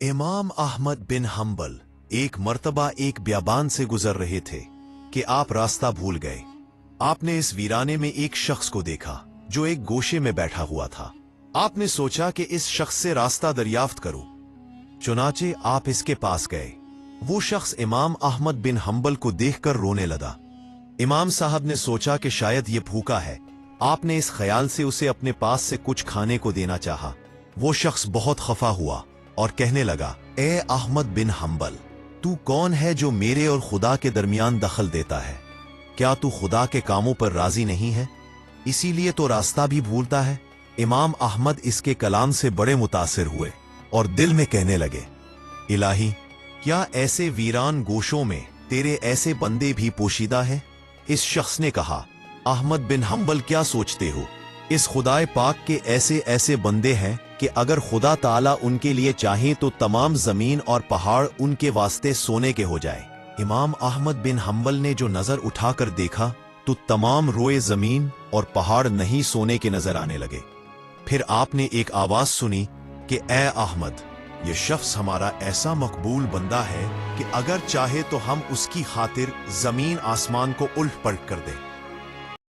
इमाम अहमद बिन हम्बल एक मर्तबा एक बियाबान से गुजर रहे थे कि आप रास्ता भूल गए। आपने इस वीराने में एक शख्स को देखा जो एक गोशे में बैठा हुआ था। आपने सोचा कि इस शख्स से रास्ता दरियाफ्त करूं। चुनाचे आप इसके पास गए। वो शख्स इमाम अहमद बिन हम्बल को देखकर रोने लगा। इमाम साहब ने सोचा कि शायद ये भूखा है। आपने इस ख्याल से उसे अपने पास से कुछ खाने को देना चाहा। वो शख्स बहुत खफा हुआ और कहने लगा, ए अहमद बिन हम्बल, तू कौन है जो मेरे और खुदा के दरमियान दखल देता है? क्या तू खुदा के कामों पर राजी नहीं है, इसीलिए तो रास्ता भी भूलता है? इमाम अहमद इसके कलाम से बड़े मुतासिर हुए और दिल में कहने लगे, इलाही, क्या ऐसे वीरान गोशों में तेरे ऐसे बंदे भी पोशीदा है? इस शख्स ने कहा, अहमद बिन हम्बल, क्या सोचते हो? इस खुदाए पाक के ऐसे ऐसे बंदे हैं कि अगर खुदा ताला उनके लिए चाहे तो तमाम जमीन और पहाड़ उनके वास्ते सोने के हो जाए। इमाम अहमद बिन हम्बल ने जो नजर उठाकर देखा तो तमाम रोए जमीन और पहाड़ नहीं सोने के नजर आने लगे। फिर आपने एक आवाज सुनी कि ए अहमद, ये शख्स हमारा ऐसा मकबूल बंदा है कि अगर चाहे तो हम उसकी खातिर जमीन आसमान को उल्ट पलट कर दें।